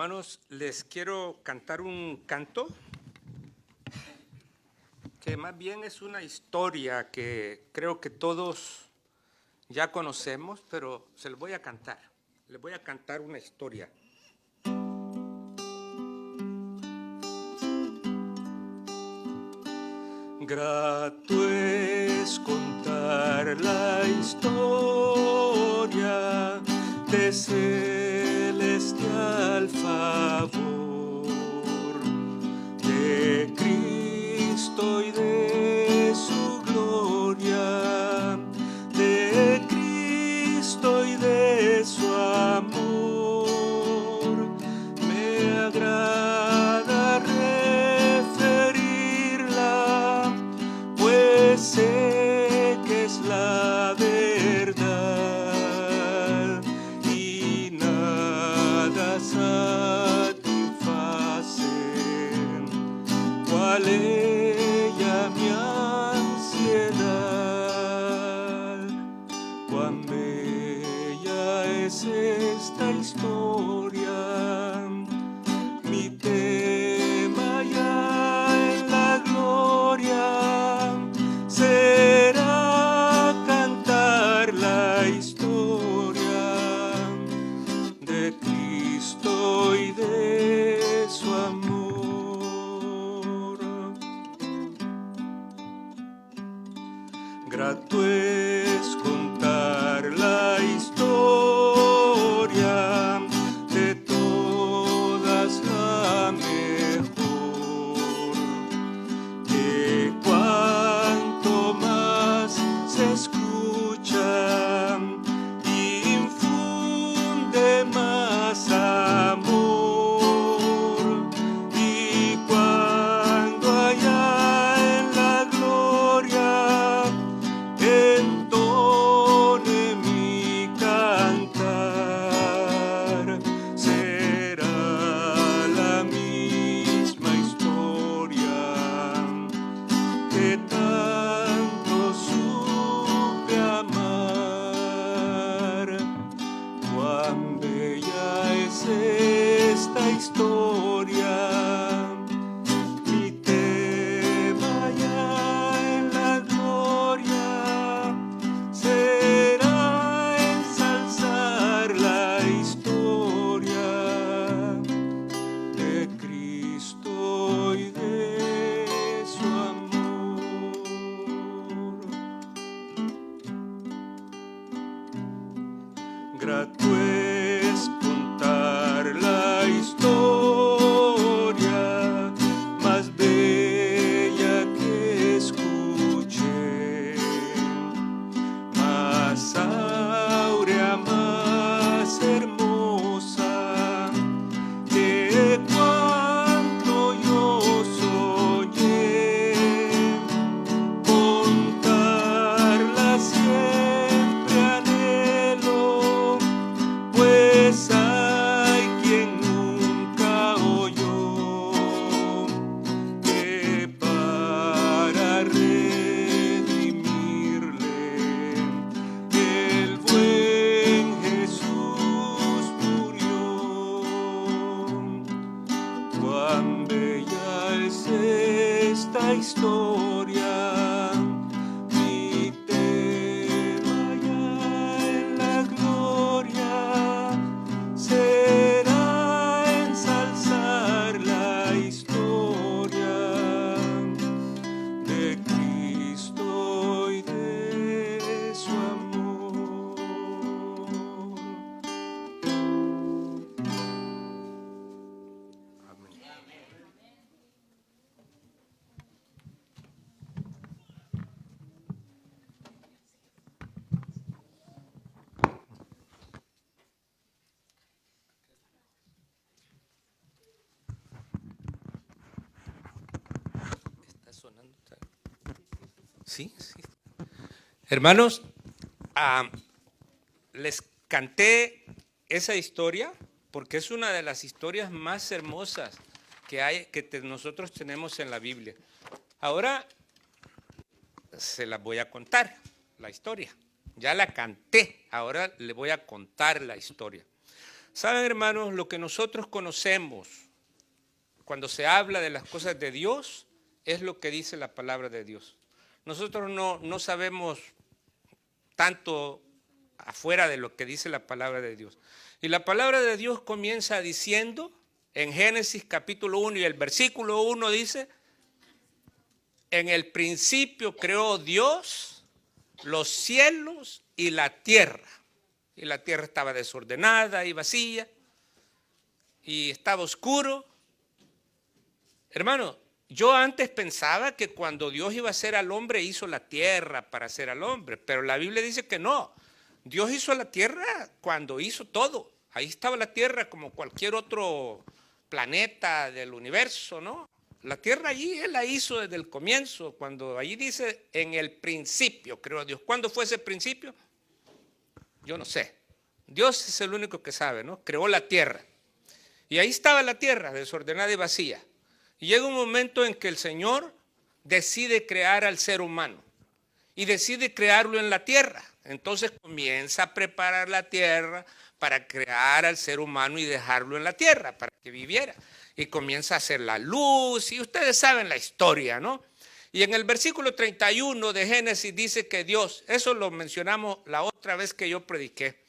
Hermanos, les quiero cantar un canto que más bien es una historia que creo que todos ya conocemos, pero se los voy a cantar. Les voy a cantar una historia. Grato es contar la historia de celestial favor, de Cristo y de su gloria, de Cristo y de su amor. Me agrada referirla, pues sé que es la verdad y nada satisface cual ella mi ansiedad. Cuán bella es esta historia, mi tema ya en la gloria será cantar la historia de Cristo y de su amor. Grato es contar la historia de todas la mejor, que cuanto más se escucha infunde más amor, y cuando allá en la gloria entone mi cantar, será la misma historia que tanto supe amar. Cuán bella es esta historia, mi tema ya en la gloria será ensalzar la historia de Cristo y de su amor. Grato es contar la historia más bella que escuché, más áurea, más hermosa que cuanto yo soñé, contarla siempre anhelo, pues hay quien nunca oyó que para redimirle el buen Jesús murió. Cuán bella es esta historia, mi tema ya en la gloria será ensalzar la historia de Cristo y de su amor. Amén. ¿Está sonando? Sí, sí. Hermanos, les canté esa historia porque es una de las historias más hermosas que hay, nosotros tenemos en la Biblia. Ahora se las voy a contar, la historia. Ya la canté, ahora le voy a contar la historia. Saben, hermanos, lo que nosotros conocemos cuando se habla de las cosas de Dios es lo que dice la palabra de Dios. Nosotros no sabemos tanto afuera de lo que dice la palabra de Dios. Y la palabra de Dios comienza diciendo, en Génesis capítulo 1 y el versículo 1 dice, en el principio creó Dios los cielos y la tierra. Y la tierra estaba desordenada y vacía y estaba oscuro. Hermano, yo antes pensaba que cuando Dios iba a hacer al hombre hizo la tierra para hacer al hombre, pero la Biblia dice que no. Dios hizo la tierra cuando hizo todo. Ahí estaba la tierra como cualquier otro planeta del universo, ¿no? La tierra allí Él la hizo desde el comienzo, cuando allí dice en el principio creó Dios. ¿Cuándo fue ese principio? Yo no sé. Dios es el único que sabe, ¿no? Creó la tierra. Y ahí estaba la tierra, desordenada y vacía. Y llega un momento en que el Señor decide crear al ser humano y decide crearlo en la tierra. Entonces comienza a preparar la tierra para crear al ser humano y dejarlo en la tierra para que viviera. Y comienza a hacer la luz y ustedes saben la historia, ¿no? Y en el versículo 31 de Génesis dice que Dios, eso lo mencionamos la otra vez que yo prediqué,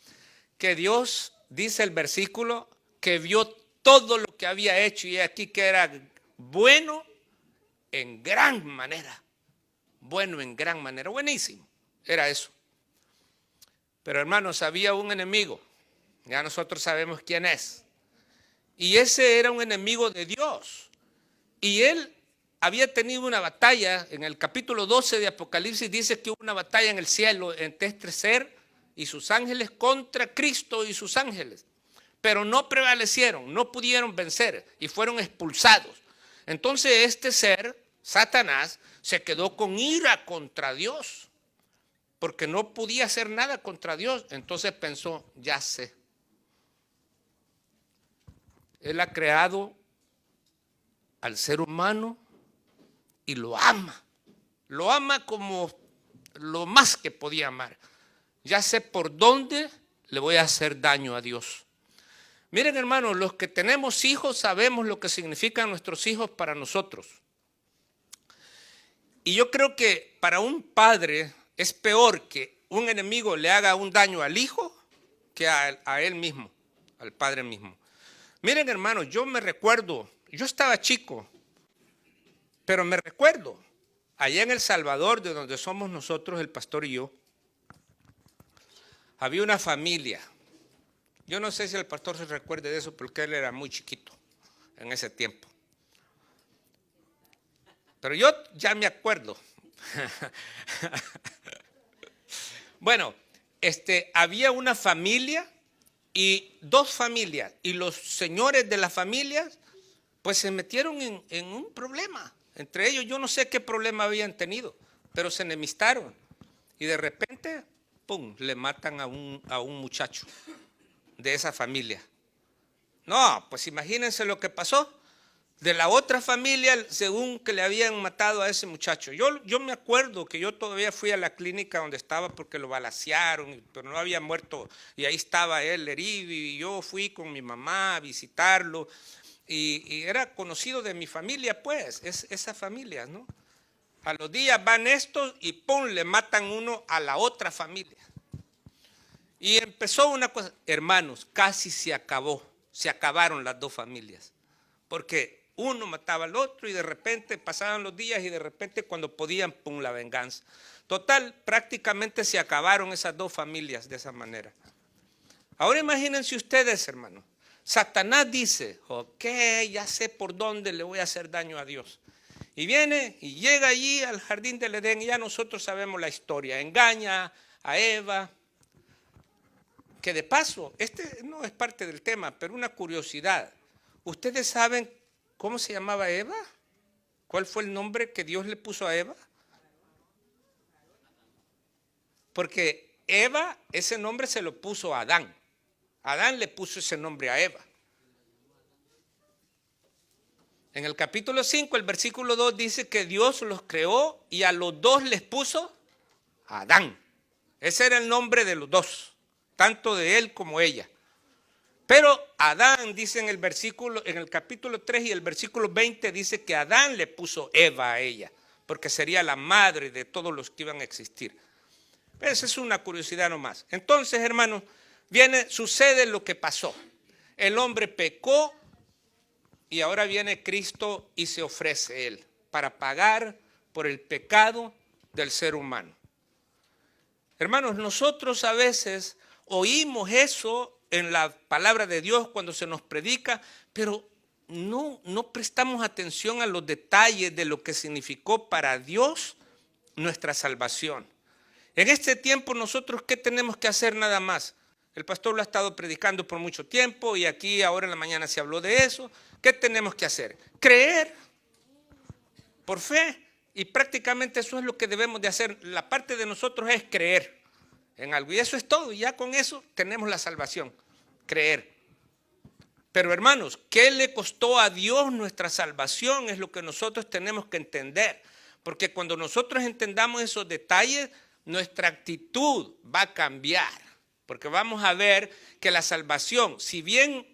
que Dios, dice el versículo, que vio todo lo que había hecho y aquí que era bueno en gran manera. Bueno en gran manera, buenísimo, era eso. Pero hermanos, había un enemigo, ya nosotros sabemos quién es. Y ese era un enemigo de Dios. Y él había tenido una batalla, en el capítulo 12 de Apocalipsis dice que hubo una batalla en el cielo entre este ser y sus ángeles contra Cristo y sus ángeles. Pero no prevalecieron, no pudieron vencer y fueron expulsados. Entonces este ser, Satanás, se quedó con ira contra Dios, porque no podía hacer nada contra Dios. Entonces pensó, ya sé. Él ha creado al ser humano y lo ama como lo más que podía amar. Ya sé por dónde le voy a hacer daño a Dios. Miren, hermanos, los que tenemos hijos sabemos lo que significan nuestros hijos para nosotros. Y yo creo que para un padre es peor que un enemigo le haga un daño al hijo que a él mismo, al padre mismo. Miren, hermanos, yo me recuerdo, yo estaba chico, pero me recuerdo, allá en El Salvador, de donde somos nosotros, el pastor y yo, había una familia. Yo no sé si el pastor se recuerde de eso porque él era muy chiquito en ese tiempo. Pero yo ya me acuerdo. Bueno, había una familia y dos familias. Y los señores de las familias pues se metieron en un problema. Entre ellos yo no sé qué problema habían tenido, pero se enemistaron. Y de repente, ¡pum!, le matan a un muchacho de esa familia. No, pues imagínense lo que pasó. De la otra familia, según que le habían matado a ese muchacho. Yo me acuerdo que yo todavía fui a la clínica donde estaba porque lo balacearon, pero no había muerto. Y ahí estaba él herido y yo fui con mi mamá a visitarlo. Y era conocido de mi familia, pues, esa familia, ¿no? A los días van estos y ¡pum!, le matan uno a la otra familia. Y empezó una cosa, hermanos, casi se acabaron las dos familias. Porque uno mataba al otro y de repente pasaban los días y de repente cuando podían, ¡pum!, la venganza. Total, prácticamente se acabaron esas dos familias de esa manera. Ahora imagínense ustedes, hermanos. Satanás dice, ok, ya sé por dónde le voy a hacer daño a Dios. Y viene y llega allí al jardín del Edén y ya nosotros sabemos la historia. Engaña a Eva. Que de paso, no es parte del tema, pero una curiosidad. ¿Ustedes saben cómo se llamaba Eva? ¿Cuál fue el nombre que Dios le puso a Eva? Porque Eva, ese nombre se lo puso a Adán. Adán le puso ese nombre a Eva. En el capítulo 5, el versículo 2 dice que Dios los creó y a los dos les puso Adán. Ese era el nombre de los dos, tanto de él como ella. Pero Adán, dice en el capítulo 3 y el versículo 20, dice que Adán le puso Eva a ella, porque sería la madre de todos los que iban a existir. Esa es una curiosidad nomás. Entonces, hermanos, sucede lo que pasó. El hombre pecó y ahora viene Cristo y se ofrece Él para pagar por el pecado del ser humano. Hermanos, nosotros a veces oímos eso en la palabra de Dios cuando se nos predica, pero no prestamos atención a los detalles de lo que significó para Dios nuestra salvación. En este tiempo nosotros, ¿qué tenemos que hacer nada más? El pastor lo ha estado predicando por mucho tiempo y aquí ahora en la mañana se habló de eso. ¿Qué tenemos que hacer? Creer por fe. Y prácticamente eso es lo que debemos de hacer. La parte de nosotros es creer en algo. Y eso es todo. Y ya con eso tenemos la salvación. Creer. Pero hermanos, ¿qué le costó a Dios nuestra salvación? Es lo que nosotros tenemos que entender. Porque cuando nosotros entendamos esos detalles, nuestra actitud va a cambiar. Porque vamos a ver que la salvación, si bien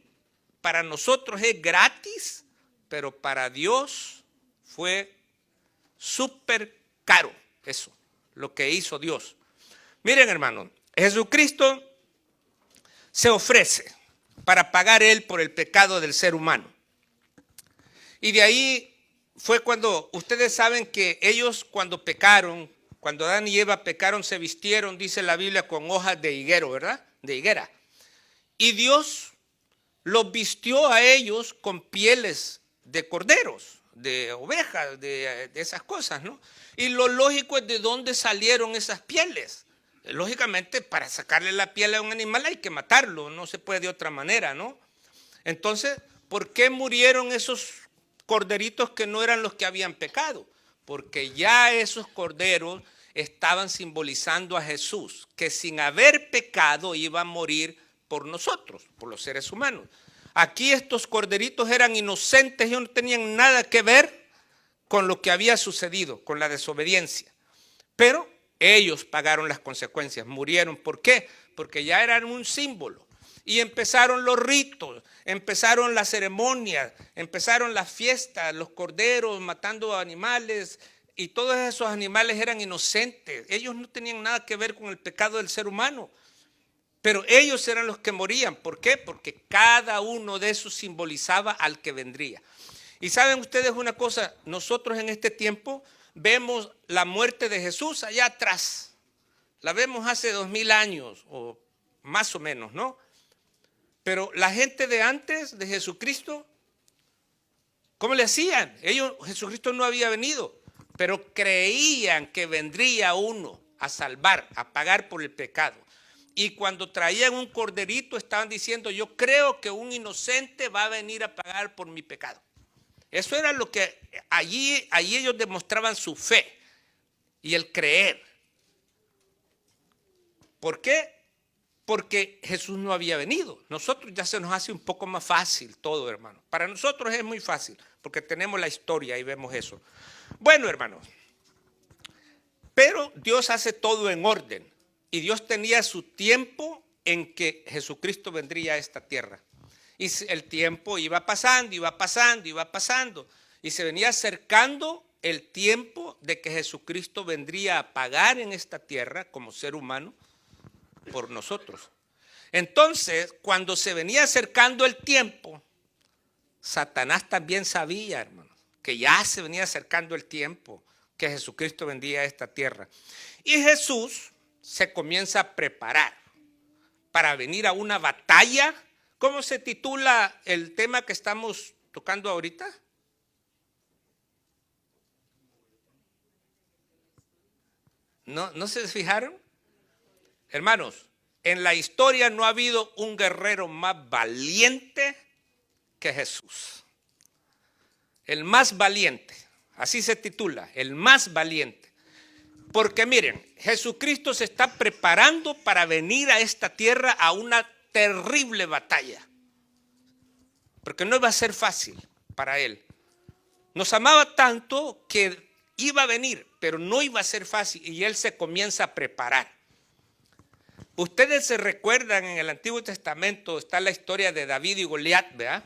para nosotros es gratis, pero para Dios fue súper caro eso, lo que hizo Dios. Miren, hermanos, Jesucristo se ofrece para pagar Él por el pecado del ser humano. Y de ahí fue cuando, ustedes saben que ellos cuando pecaron, cuando Adán y Eva pecaron, se vistieron, dice la Biblia, con hojas de higuero, ¿verdad? De higuera. Y Dios los vistió a ellos con pieles de corderos, de ovejas, de esas cosas, ¿no? Y lo lógico es de dónde salieron esas pieles. Lógicamente, para sacarle la piel a un animal hay que matarlo, no se puede de otra manera, ¿no? Entonces, ¿por qué murieron esos corderitos que no eran los que habían pecado? Porque ya esos corderos estaban simbolizando a Jesús, que sin haber pecado iba a morir por nosotros, por los seres humanos. Aquí estos corderitos eran inocentes, ellos no tenían nada que ver con lo que había sucedido, con la desobediencia. Pero ellos pagaron las consecuencias, murieron. ¿Por qué? Porque ya eran un símbolo. Y empezaron los ritos, empezaron las ceremonias, empezaron las fiestas, los corderos matando animales, y todos esos animales eran inocentes. Ellos no tenían nada que ver con el pecado del ser humano, pero ellos eran los que morían. ¿Por qué? Porque cada uno de esos simbolizaba al que vendría. Y saben ustedes una cosa, nosotros en este tiempo vemos la muerte de Jesús allá atrás. La vemos hace 2000 años o más o menos, ¿no? Pero la gente de antes de Jesucristo, ¿cómo le hacían? Jesucristo no había venido, pero creían que vendría uno a salvar, a pagar por el pecado. Y cuando traían un corderito estaban diciendo, yo creo que un inocente va a venir a pagar por mi pecado. Eso era lo que allí ellos demostraban su fe y el creer. ¿Por qué? Porque Jesús no había venido. Nosotros ya se nos hace un poco más fácil todo, hermano. Para nosotros es muy fácil, porque tenemos la historia y vemos eso. Bueno, hermanos, pero Dios hace todo en orden. Y Dios tenía su tiempo en que Jesucristo vendría a esta tierra. Y el tiempo iba pasando, iba pasando, iba pasando. Y se venía acercando el tiempo de que Jesucristo vendría a pagar en esta tierra como ser humano por nosotros. Entonces, cuando se venía acercando el tiempo, Satanás también sabía, hermanos, que ya se venía acercando el tiempo que Jesucristo vendría a esta tierra. Y Jesús se comienza a preparar para venir a una batalla. ¿Cómo se titula el tema que estamos tocando ahorita? ¿No se fijaron? Hermanos, en la historia no ha habido un guerrero más valiente que Jesús. El más valiente, así se titula, el más valiente. Porque miren, Jesucristo se está preparando para venir a esta tierra a una terrible batalla. Porque no iba a ser fácil para Él. Nos amaba tanto que iba a venir, pero no iba a ser fácil y Él se comienza a preparar. Ustedes se recuerdan, en el Antiguo Testamento está la historia de David y Goliat, ¿verdad?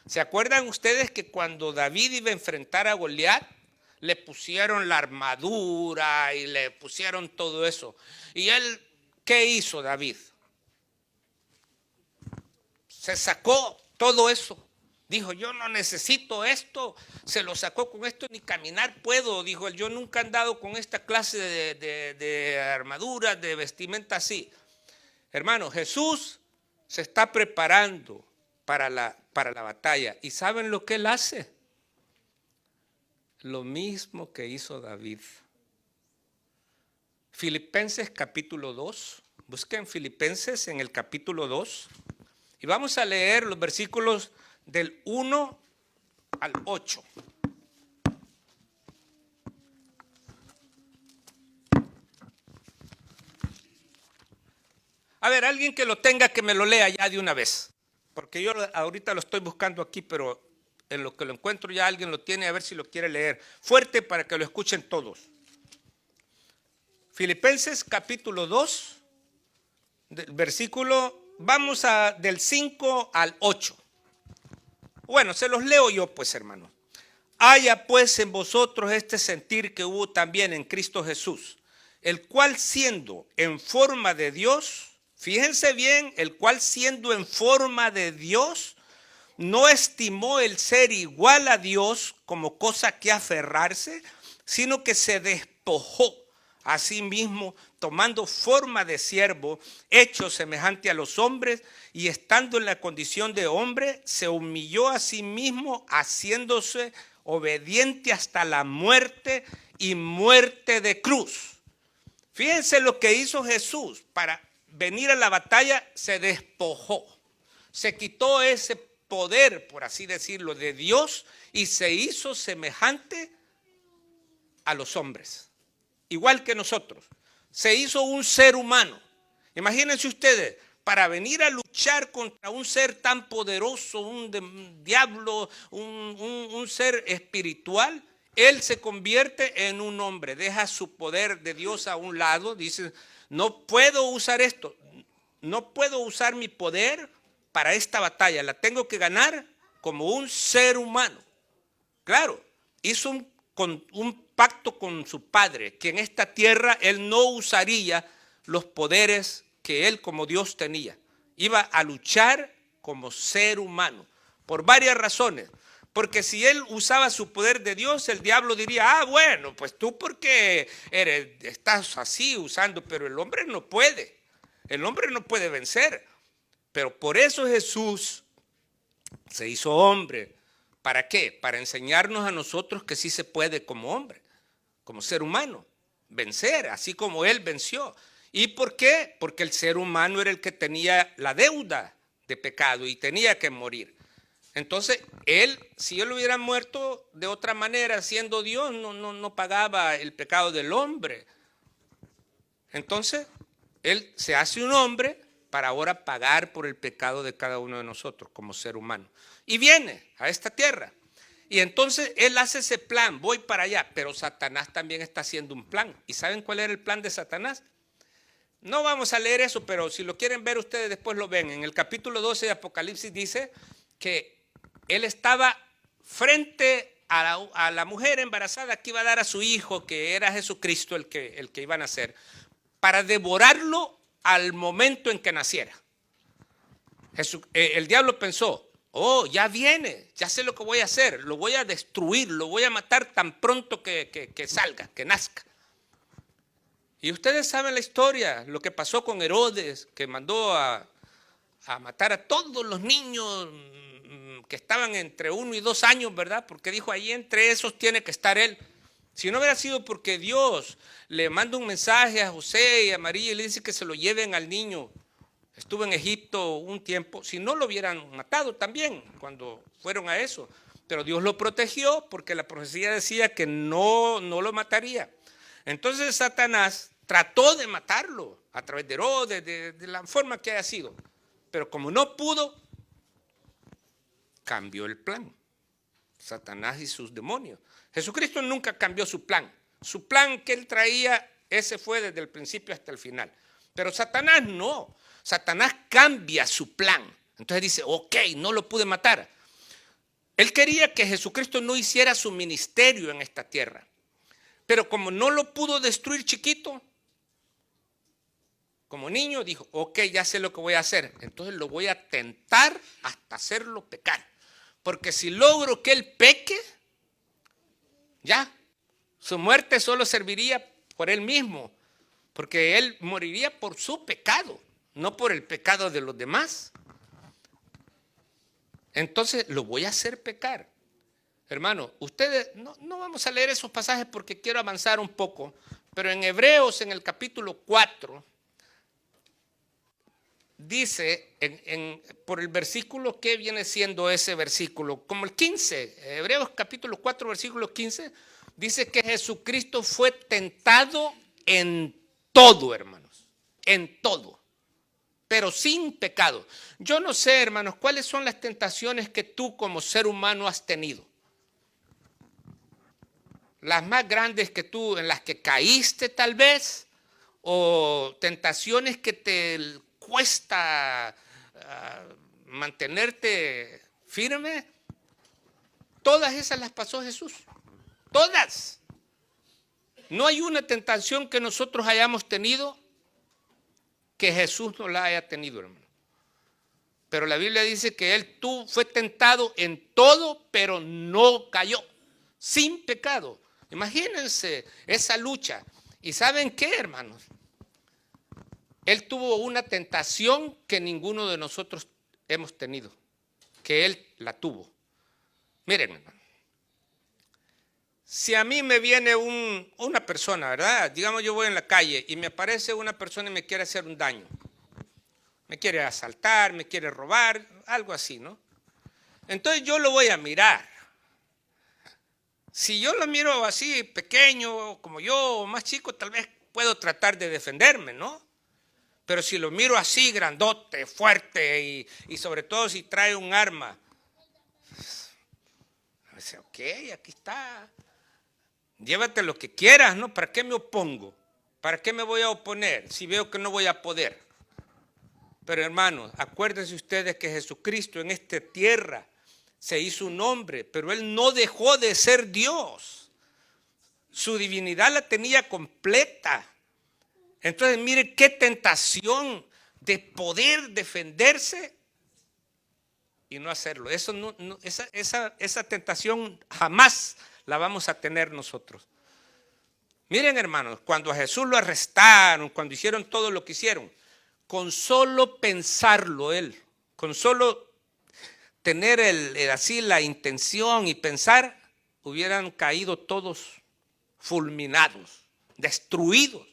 ¿Se acuerdan ustedes que cuando David iba a enfrentar a Goliat, le pusieron la armadura y le pusieron todo eso? ¿Y él qué hizo, David? Se sacó todo eso. Dijo, yo no necesito esto. Se lo sacó: con esto ni caminar puedo. Dijo él, yo nunca he andado con esta clase de armadura, de vestimenta así. Hermano, Jesús se está preparando para la batalla. ¿Y saben lo que él hace? Lo mismo que hizo David. Filipenses capítulo 2. Busquen Filipenses en el capítulo 2. Y vamos a leer los versículos del 1 al 8. A ver, alguien que lo tenga, que me lo lea ya de una vez. Porque yo ahorita lo estoy buscando aquí, pero en lo que lo encuentro ya alguien lo tiene, a ver si lo quiere leer. Fuerte para que lo escuchen todos. Filipenses capítulo 2, versículo, vamos del 5 al 8. Bueno, se los leo yo pues, hermano. Haya pues en vosotros este sentir que hubo también en Cristo Jesús, el cual siendo en forma de Dios, fíjense bien, el cual siendo en forma de Dios, no estimó el ser igual a Dios como cosa que aferrarse, sino que se despojó a sí mismo, tomando forma de siervo, hecho semejante a los hombres, y estando en la condición de hombre, se humilló a sí mismo, haciéndose obediente hasta la muerte, y muerte de cruz. Fíjense lo que hizo Jesús para venir a la batalla. Se despojó, se quitó ese poder, por así decirlo, de Dios, y se hizo semejante a los hombres, igual que nosotros. Se hizo un ser humano. Imagínense ustedes, para venir a luchar contra un ser tan poderoso, un diablo, un ser espiritual, él se convierte en un hombre, deja su poder de Dios a un lado, dice, no puedo usar esto, no puedo usar mi poder para esta batalla, la tengo que ganar como un ser humano. Claro, hizo un pacto con su padre, que en esta tierra él no usaría los poderes que él como Dios tenía. Iba a luchar como ser humano, por varias razones. Porque si él usaba su poder de Dios, el diablo diría, bueno, pues tú porque estás así usando, pero el hombre no puede. El hombre no puede vencer. Pero por eso Jesús se hizo hombre. ¿Para qué? Para enseñarnos a nosotros que sí se puede como hombre, como ser humano, vencer, así como él venció. ¿Y por qué? Porque el ser humano era el que tenía la deuda de pecado y tenía que morir. Entonces, si él hubiera muerto de otra manera, siendo Dios, no pagaba el pecado del hombre. Entonces, él se hace un hombre para ahora pagar por el pecado de cada uno de nosotros como ser humano. Y viene a esta tierra. Y entonces él hace ese plan, voy para allá, pero Satanás también está haciendo un plan. ¿Y saben cuál era el plan de Satanás? No vamos a leer eso, pero si lo quieren ver ustedes después lo ven. En el capítulo 12 de Apocalipsis dice que él estaba frente a la mujer embarazada que iba a dar a su hijo, que era Jesucristo el que iba a nacer, para devorarlo al momento en que naciera. El diablo pensó, ya viene, ya sé lo que voy a hacer, lo voy a destruir, lo voy a matar tan pronto que salga, que nazca. Y ustedes saben la historia, lo que pasó con Herodes, que mandó a matar a todos los niños que estaban entre 1 y 2 años, ¿verdad? Porque dijo, ahí entre esos tiene que estar él. Si no hubiera sido porque Dios le manda un mensaje a José y a María y le dice que se lo lleven al niño. Estuvo en Egipto un tiempo, si no lo hubieran matado también cuando fueron a eso. Pero Dios lo protegió porque la profecía decía que no lo mataría. Entonces Satanás trató de matarlo a través de Herodes, de la forma que haya sido. Pero como no pudo, cambió el plan. Satanás y sus demonios. Jesucristo nunca cambió su plan. Su plan que él traía, ese fue desde el principio hasta el final. Pero Satanás no. Satanás cambia su plan. Entonces dice, ok, no lo pude matar. Él quería que Jesucristo no hiciera su ministerio en esta tierra. Pero como no lo pudo destruir chiquito, como niño dijo, ok, ya sé lo que voy a hacer. Entonces lo voy a tentar hasta hacerlo pecar. Porque si logro que él peque, ya, su muerte solo serviría por él mismo. Porque él moriría por su pecado, no por el pecado de los demás. Entonces lo voy a hacer pecar. Hermano, ustedes, no vamos a leer esos pasajes porque quiero avanzar un poco, pero en Hebreos, en el capítulo 4, dice, por el versículo, ¿qué viene siendo ese versículo? Como el 15, Hebreos capítulo 4, versículo 15, dice que Jesucristo fue tentado en todo, hermanos, en todo, pero sin pecado. Yo no sé, hermanos, cuáles son las tentaciones que tú como ser humano has tenido. Las más grandes que tú, en las que caíste tal vez, o tentaciones que te cuesta mantenerte firme. Todas esas las pasó Jesús. Todas. No hay una tentación que nosotros hayamos tenido que Jesús no la haya tenido, hermano. Pero la Biblia dice que él fue tentado en todo, pero no cayó. Sin pecado. Imagínense esa lucha. ¿Y saben qué, hermanos? Él tuvo una tentación que ninguno de nosotros hemos tenido, que él la tuvo. Miren, hermano, si a mí me viene una persona, ¿verdad? Digamos, yo voy en la calle y me aparece una persona y me quiere hacer un daño. Me quiere asaltar, me quiere robar, algo así, ¿no? Entonces yo lo voy a mirar. Si yo lo miro así, pequeño, como yo, o más chico, tal vez puedo tratar de defenderme, ¿no? Pero si lo miro así, grandote, fuerte, y sobre todo si trae un arma, dice, ok, aquí está. Llévate lo que quieras, ¿no? ¿Para qué me opongo? ¿Para qué me voy a oponer si veo que no voy a poder? Pero hermanos, acuérdense ustedes que Jesucristo en esta tierra se hizo un hombre, pero él no dejó de ser Dios. Su divinidad la tenía completa. Entonces, mire qué tentación de poder defenderse y no hacerlo. Eso esa tentación jamás la vamos a tener nosotros. Miren, hermanos, cuando a Jesús lo arrestaron, cuando hicieron todo lo que hicieron, con solo pensarlo él, con solo tener así la intención y pensar, hubieran caído todos fulminados, destruidos.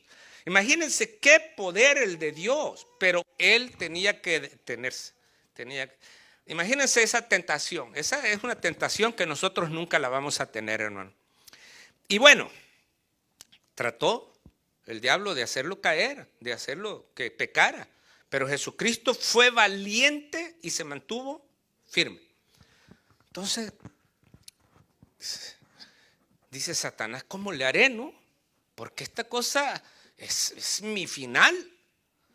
Imagínense qué poder el de Dios, pero él tenía que detenerse. Imagínense esa tentación. Esa es una tentación que nosotros nunca la vamos a tener, hermano. Y bueno, trató el diablo de hacerlo caer, de hacerlo que pecara. Pero Jesucristo fue valiente y se mantuvo firme. Entonces, dice Satanás, ¿cómo le haré, no? Porque esta cosa es mi final.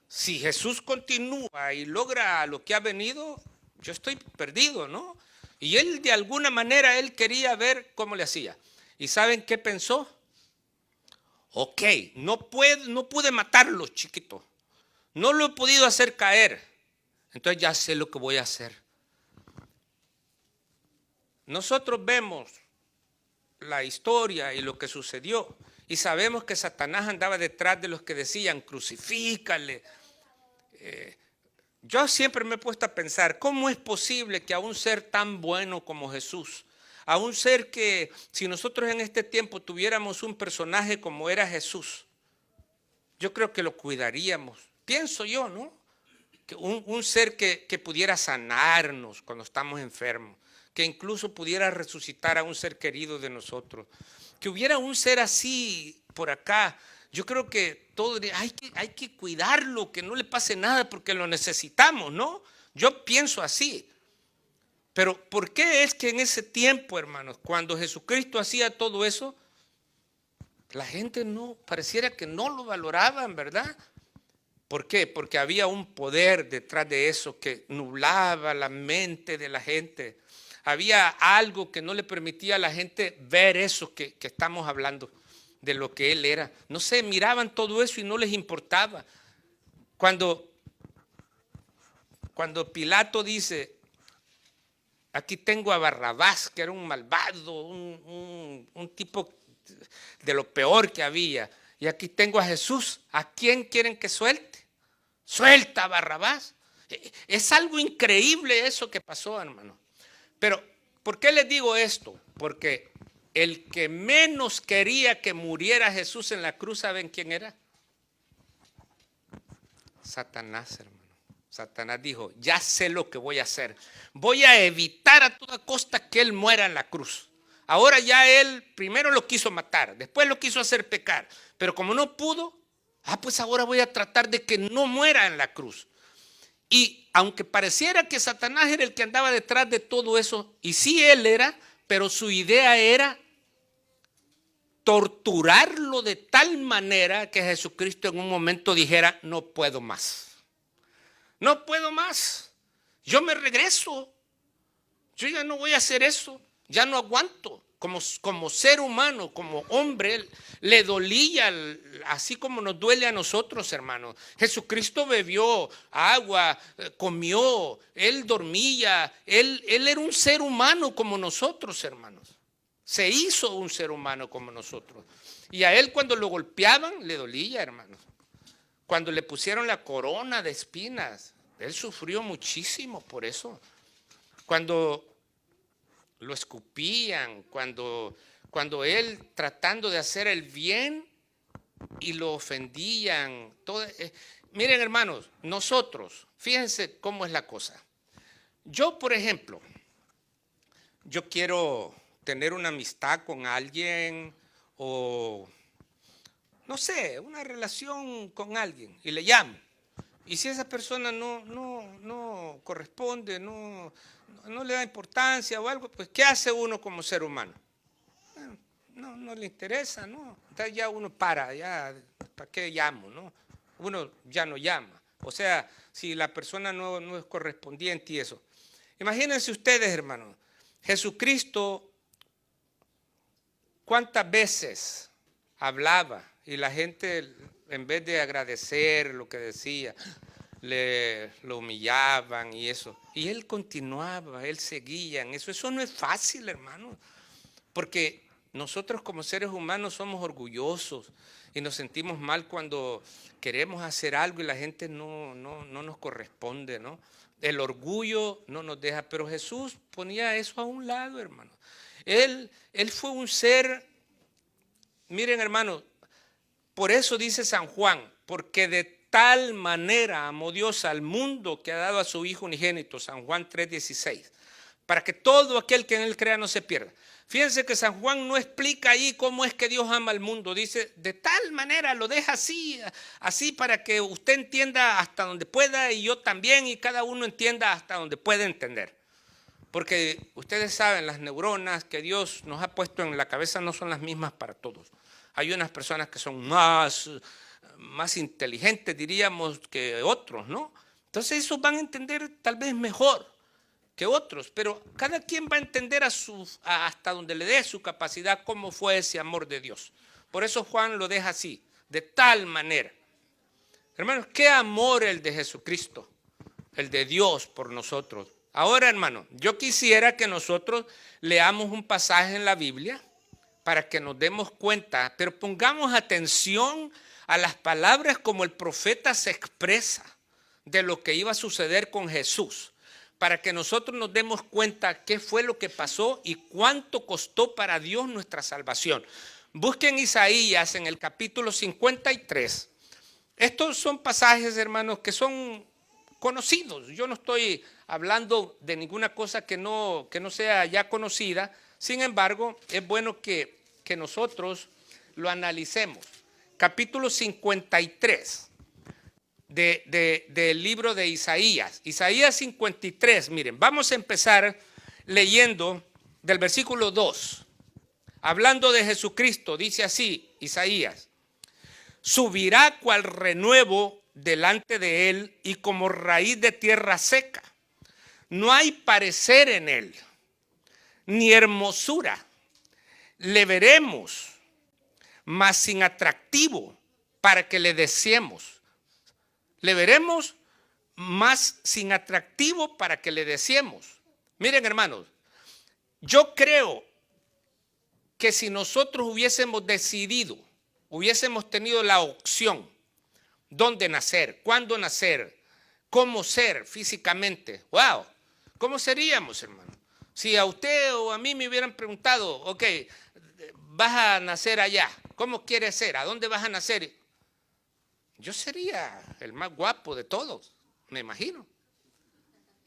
Si Jesús continúa y logra lo que ha venido, yo estoy perdido, ¿no? Y él de alguna manera, él quería ver cómo le hacía. ¿Y saben qué pensó? Ok, no pude matarlo, chiquito. No lo he podido hacer caer. Entonces ya sé lo que voy a hacer. Nosotros vemos la historia y lo que sucedió y sabemos que Satanás andaba detrás de los que decían crucifícale. Yo siempre me he puesto a pensar, ¿cómo es posible que a un ser tan bueno como Jesús, a un ser que si nosotros en este tiempo tuviéramos un personaje como era Jesús, yo creo que lo cuidaríamos? Pienso yo, ¿no? Que un ser que pudiera sanarnos cuando estamos enfermos, que incluso pudiera resucitar a un ser querido de nosotros, que hubiera un ser así por acá. Yo creo que todo hay que cuidarlo, que no le pase nada porque lo necesitamos, ¿no? Yo pienso así. Pero ¿por qué es que en ese tiempo, hermanos, cuando Jesucristo hacía todo eso, la gente no, pareciera que no lo valoraban, ¿verdad? ¿Por qué? Porque había un poder detrás de eso que nublaba la mente de la gente. Había algo que no le permitía a la gente ver eso que estamos hablando, de lo que él era. No sé, miraban todo eso y no les importaba. Cuando Pilato dice, aquí tengo a Barrabás, que era un malvado, un tipo de lo peor que había. Y aquí tengo a Jesús. ¿A quién quieren que suelte? Suelta a Barrabás. Es algo increíble eso que pasó, hermano. Pero, ¿por qué les digo esto? Porque el que menos quería que muriera Jesús en la cruz, ¿saben quién era? Satanás, hermano. Satanás dijo, ya sé lo que voy a hacer. Voy a evitar a toda costa que él muera en la cruz. Ahora ya él primero lo quiso matar, después lo quiso hacer pecar. Pero como no pudo, pues ahora voy a tratar de que no muera en la cruz. Y aunque pareciera que Satanás era el que andaba detrás de todo eso, y sí él era, pero su idea era torturarlo de tal manera que Jesucristo en un momento dijera, no puedo más. No puedo más. Yo me regreso. Yo ya no voy a hacer eso. Ya no aguanto. Como ser humano, como hombre, le dolía, así como nos duele a nosotros, hermanos. Jesucristo bebió agua, comió, él dormía, él era un ser humano como nosotros, hermanos. Se hizo un ser humano como nosotros. Y a él cuando lo golpeaban, le dolía, hermanos. Cuando le pusieron la corona de espinas, él sufrió muchísimo por eso. Cuando lo escupían, cuando él tratando de hacer el bien y lo ofendían. Miren, hermanos, nosotros, fíjense cómo es la cosa. Yo, por ejemplo, yo quiero tener una amistad con alguien o, no sé, una relación con alguien y le llamo. Y si esa persona no corresponde, no le da importancia o algo, pues ¿qué hace uno como ser humano? No le interesa, ¿no? Entonces ya uno ¿para qué llamo, no? Uno ya no llama. O sea, si la persona no es correspondiente y eso. Imagínense ustedes, hermanos, Jesucristo, ¿cuántas veces hablaba? Y la gente, en vez de agradecer lo que decía, lo humillaban y eso. Y él continuaba, él seguía en eso. Eso no es fácil, hermano. Porque nosotros como seres humanos somos orgullosos y nos sentimos mal cuando queremos hacer algo y la gente no nos corresponde, ¿no? El orgullo no nos deja. Pero Jesús ponía eso a un lado, hermano. Él fue un ser, miren, hermano, por eso dice San Juan, porque de tal manera amó Dios al mundo que ha dado a su Hijo unigénito, San Juan 3:16, para que todo aquel que en él crea no se pierda. Fíjense que San Juan no explica ahí cómo es que Dios ama al mundo, dice de tal manera, lo deja así para que usted entienda hasta donde pueda y yo también y cada uno entienda hasta donde pueda entender. Porque ustedes saben, las neuronas que Dios nos ha puesto en la cabeza no son las mismas para todos. Hay unas personas que son más inteligentes, diríamos, que otros, ¿no? Entonces esos van a entender tal vez mejor que otros, pero cada quien va a entender hasta donde le dé su capacidad cómo fue ese amor de Dios. Por eso Juan lo deja así, de tal manera. Hermanos, qué amor el de Jesucristo, el de Dios por nosotros. Ahora, hermano, yo quisiera que nosotros leamos un pasaje en la Biblia para que nos demos cuenta, pero pongamos atención a las palabras como el profeta se expresa de lo que iba a suceder con Jesús, para que nosotros nos demos cuenta qué fue lo que pasó y cuánto costó para Dios nuestra salvación. Busquen Isaías en el capítulo 53. Estos son pasajes, hermanos, que son conocidos. Yo no estoy hablando de ninguna cosa que no sea ya conocida. Sin embargo, es bueno que nosotros lo analicemos. Capítulo 53 del libro de Isaías. Isaías 53, miren, vamos a empezar leyendo del versículo 2. Hablando de Jesucristo, dice así Isaías: subirá cual renuevo delante de él y como raíz de tierra seca. No hay parecer en él, ni hermosura. Le veremos, mas sin atractivo para que le deseemos. Le veremos, más sin atractivo para que le deseemos. Miren, hermanos, yo creo que si nosotros hubiésemos decidido, hubiésemos tenido la opción, dónde nacer, cuándo nacer, cómo ser físicamente, wow, ¿cómo seríamos, hermano? Si a usted o a mí me hubieran preguntado, ok, vas a nacer allá, ¿cómo quieres ser? ¿A dónde vas a nacer? Yo sería el más guapo de todos, me imagino.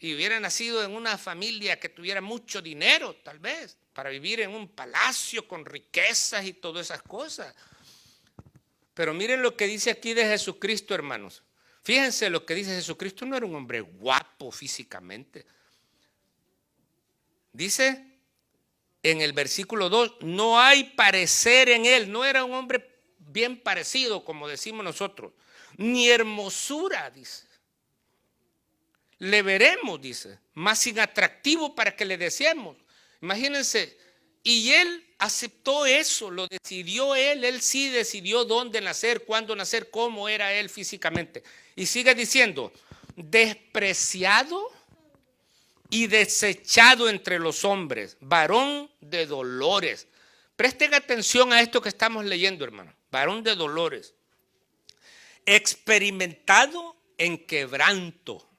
Y hubiera nacido en una familia que tuviera mucho dinero, tal vez, para vivir en un palacio con riquezas y todas esas cosas. Pero miren lo que dice aquí de Jesucristo, hermanos. Fíjense lo que dice Jesucristo, no era un hombre guapo físicamente. Dice en el versículo 2, no hay parecer en él, no era un hombre bien parecido, como decimos nosotros, ni hermosura, dice. Le veremos, dice, más sin atractivo para que le deseemos. Imagínense, y él aceptó eso, lo decidió él sí decidió dónde nacer, cuándo nacer, cómo era él físicamente. Y sigue diciendo, despreciado y desechado entre los hombres, varón de dolores. Presten atención a esto que estamos leyendo, hermano. Varón de dolores, experimentado en quebranto.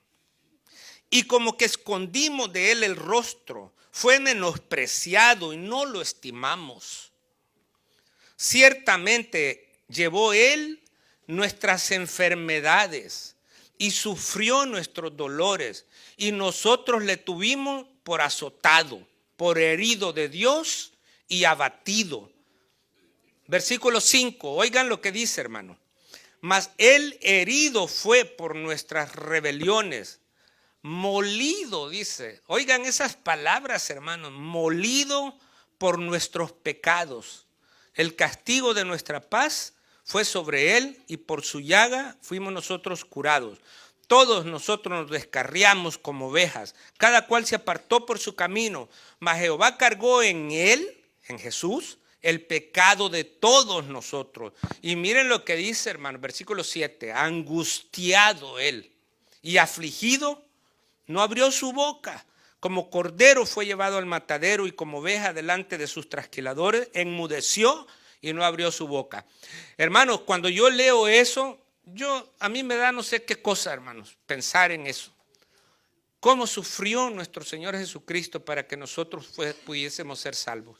Y como que escondimos de él el rostro, fue menospreciado y no lo estimamos. Ciertamente llevó él nuestras enfermedades y sufrió nuestros dolores, y nosotros le tuvimos por azotado, por herido de Dios y abatido. Versículo 5, oigan lo que dice, hermano. Mas él herido fue por nuestras rebeliones, molido, dice. Oigan esas palabras, hermanos, molido por nuestros pecados. El castigo de nuestra paz fue sobre él y por su llaga fuimos nosotros curados. Todos nosotros nos descarriamos como ovejas, cada cual se apartó por su camino, mas Jehová cargó en él, en Jesús, el pecado de todos nosotros. Y miren lo que dice, hermano, versículo 7, angustiado él y afligido, no abrió su boca. Como cordero fue llevado al matadero y como oveja delante de sus trasquiladores, enmudeció y no abrió su boca. Hermanos, cuando yo leo eso, a mí me da no sé qué cosa, hermanos, pensar en eso. Cómo sufrió nuestro Señor Jesucristo para que nosotros pudiésemos ser salvos.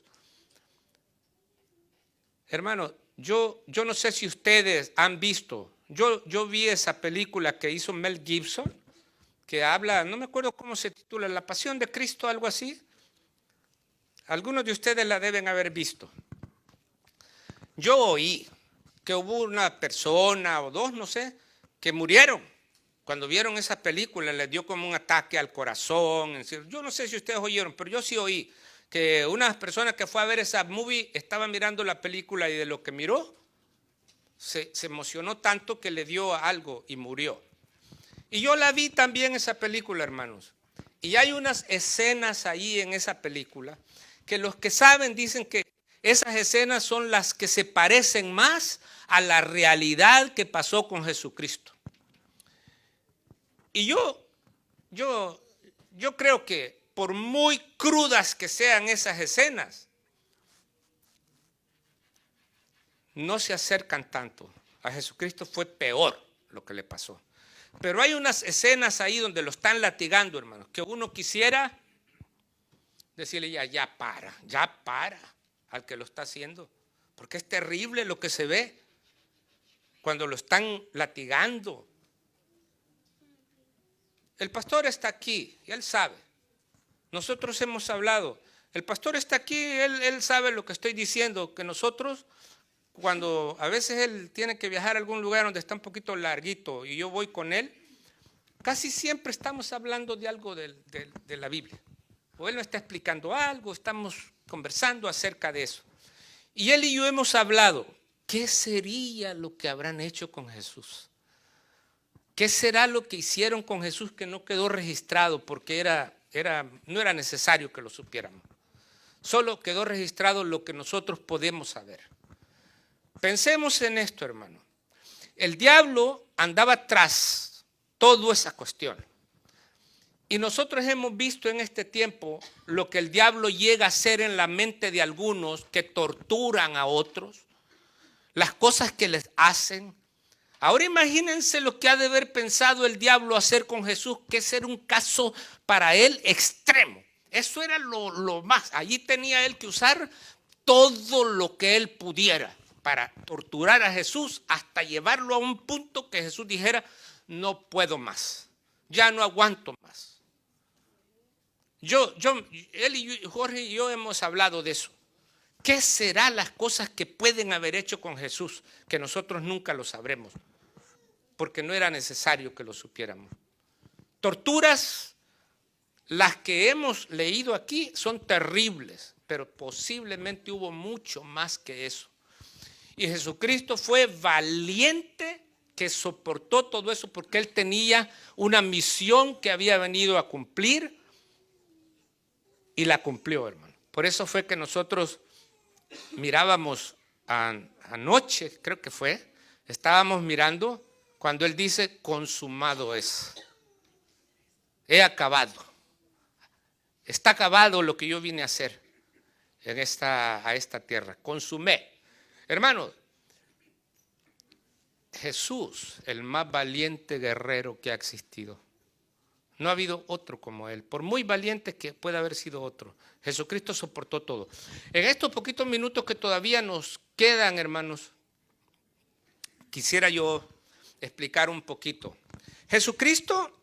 Hermanos, yo no sé si ustedes han visto, yo vi esa película que hizo Mel Gibson, que habla, no me acuerdo cómo se titula, La Pasión de Cristo, algo así. Algunos de ustedes la deben haber visto. Yo oí que hubo una persona o dos, no sé, que murieron. Cuando vieron esa película les dio como un ataque al corazón. Yo no sé si ustedes oyeron, pero yo sí oí que una persona que fue a ver esa movie estaba mirando la película y de lo que miró se emocionó tanto que le dio algo y murió. Y yo la vi también esa película, hermanos. Y hay unas escenas ahí en esa película que los que saben dicen que esas escenas son las que se parecen más a la realidad que pasó con Jesucristo. Y yo creo que por muy crudas que sean esas escenas, no se acercan tanto. A Jesucristo fue peor lo que le pasó. Pero hay unas escenas ahí donde lo están latigando, hermanos, que uno quisiera decirle ya para al que lo está haciendo. Porque es terrible lo que se ve cuando lo están latigando. El pastor está aquí y él sabe. Nosotros hemos hablado. El pastor está aquí, él sabe lo que estoy diciendo, que nosotros, cuando a veces él tiene que viajar a algún lugar donde está un poquito larguito y yo voy con él, casi siempre estamos hablando de algo de la Biblia. O él me está explicando algo, estamos conversando acerca de eso. Y él y yo hemos hablado, ¿qué sería lo que habrán hecho con Jesús? ¿Qué será lo que hicieron con Jesús que no quedó registrado? Porque no era necesario que lo supiéramos. Solo quedó registrado lo que nosotros podemos saber. Pensemos en esto, hermano. El diablo andaba tras toda esa cuestión. Y nosotros hemos visto en este tiempo lo que el diablo llega a hacer en la mente de algunos que torturan a otros, las cosas que les hacen. Ahora imagínense lo que ha de haber pensado el diablo hacer con Jesús, que ese era un caso para él extremo. Eso era lo más. Allí tenía él que usar todo lo que él pudiera para torturar a Jesús hasta llevarlo a un punto que Jesús dijera, no puedo más, ya no aguanto más. Él y Jorge y yo hemos hablado de eso. ¿Qué serán las cosas que pueden haber hecho con Jesús que nosotros nunca lo sabremos? Porque no era necesario que lo supiéramos. Torturas, las que hemos leído aquí, son terribles, pero posiblemente hubo mucho más que eso. Y Jesucristo fue valiente que soportó todo eso porque Él tenía una misión que había venido a cumplir y la cumplió, hermano. Por eso fue que nosotros mirábamos anoche, creo que fue, estábamos mirando cuando Él dice, consumado es. He acabado. Está acabado lo que yo vine a hacer a esta tierra. Consumé. Hermano, Jesús, el más valiente guerrero que ha existido. No ha habido otro como Él, por muy valiente que pueda haber sido otro. Jesucristo soportó todo. En estos poquitos minutos que todavía nos quedan, hermanos, quisiera yo explicar un poquito. Jesucristo,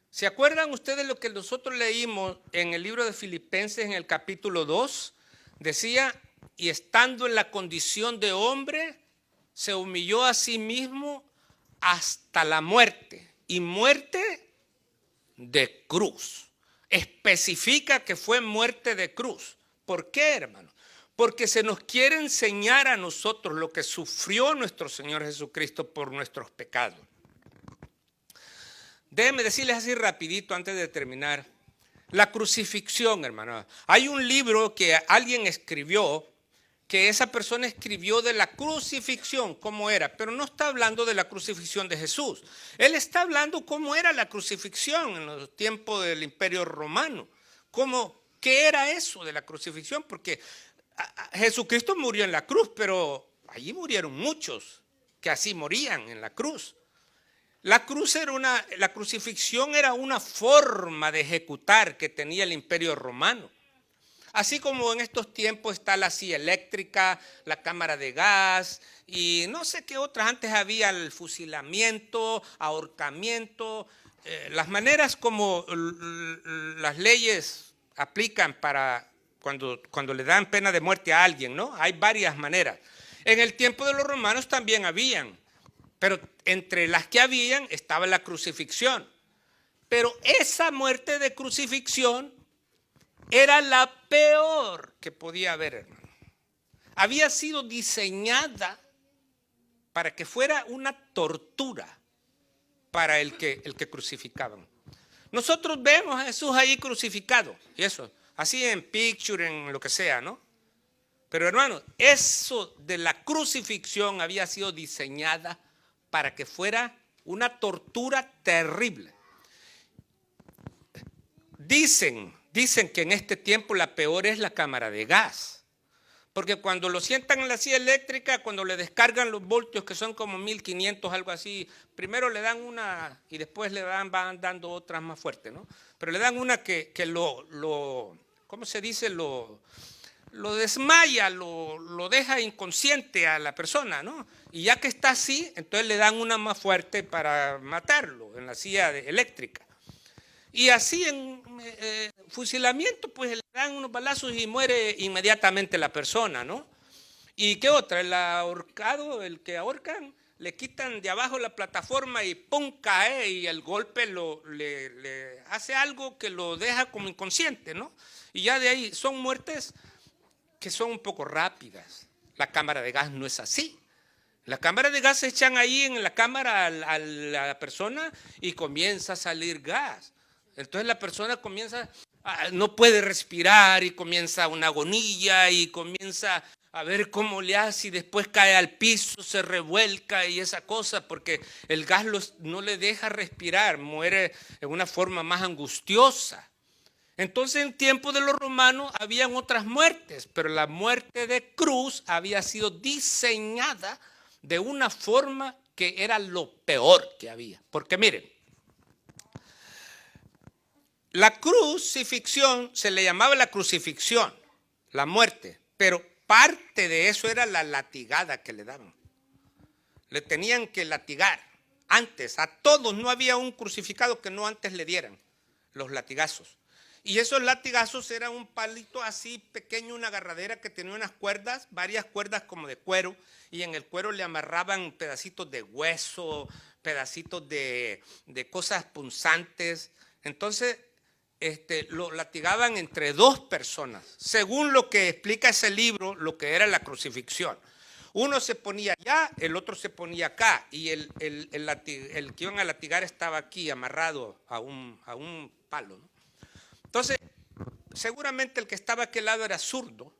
¿se acuerdan ustedes lo que nosotros leímos en el libro de Filipenses en el capítulo 2? Decía, y estando en la condición de hombre, se humilló a sí mismo hasta la muerte, y muerte de cruz. Especifica que fue muerte de cruz. ¿Por qué, hermano? Porque se nos quiere enseñar a nosotros lo que sufrió nuestro Señor Jesucristo por nuestros pecados. Déjenme decirles así rapidito antes de terminar. La crucifixión, hermano. Hay un libro que alguien escribió, que esa persona escribió de la crucifixión, cómo era, pero no está hablando de la crucifixión de Jesús. Él está hablando cómo era la crucifixión en los tiempos del Imperio Romano. ¿Qué era eso de la crucifixión? Porque Jesucristo murió en la cruz, pero allí murieron muchos que así morían en la cruz. La crucifixión era una forma de ejecutar que tenía el Imperio Romano. Así como en estos tiempos está la silla eléctrica, la cámara de gas y no sé qué otras. Antes había el fusilamiento, ahorcamiento, las maneras como las leyes aplican para cuando le dan pena de muerte a alguien, ¿no? Hay varias maneras. En el tiempo de los romanos también habían, pero entre las que habían estaba la crucifixión. Pero esa muerte de crucifixión era la peor que podía haber, hermano. Había sido diseñada para que fuera una tortura para el que crucificaban. Nosotros vemos a Jesús ahí crucificado, y eso, así en picture, en lo que sea, ¿no? Pero hermano, eso de la crucifixión había sido diseñada para que fuera una tortura terrible. Dicen que en este tiempo la peor es la cámara de gas. Porque cuando lo sientan en la silla eléctrica, cuando le descargan los voltios, que son como 1500, algo así, primero le dan una y después van dando otras más fuertes, ¿no? Pero le dan una que ¿cómo se dice? Lo desmaya, lo deja inconsciente a la persona, ¿no? Y ya que está así, entonces le dan una más fuerte para matarlo en la silla eléctrica. Y así en fusilamiento, pues le dan unos balazos y muere inmediatamente la persona, ¿no? ¿Y qué otra? El ahorcado, el que ahorcan, le quitan de abajo la plataforma y ¡pum! Cae y el golpe le hace algo que lo deja como inconsciente, ¿no? Y ya de ahí son muertes que son un poco rápidas. La cámara de gas no es así. La cámara de gas se echan ahí en la cámara a la persona y comienza a salir gas. Entonces la persona comienza, no puede respirar y comienza una agonía y comienza a ver cómo le hace y después cae al piso, se revuelca y esa cosa porque el gas no le deja respirar, muere de una forma más angustiosa. Entonces en tiempo de los romanos habían otras muertes, pero la muerte de cruz había sido diseñada de una forma que era lo peor que había. Porque miren, la crucifixión se le llamaba la crucifixión, la muerte, pero parte de eso era la latigada que le daban. Le tenían que latigar. Antes, a todos no había un crucificado que no antes le dieran los latigazos. Y esos latigazos eran un palito así pequeño, una agarradera que tenía unas cuerdas, varias cuerdas como de cuero, y en el cuero le amarraban pedacitos de hueso, pedacitos de cosas punzantes. Entonces, lo latigaban entre dos personas, según lo que explica ese libro, lo que era la crucifixión. Uno se ponía allá, el otro se ponía acá, y el que iban a latigar estaba aquí, amarrado a un palo, ¿no? Entonces, seguramente el que estaba a aquel lado era zurdo,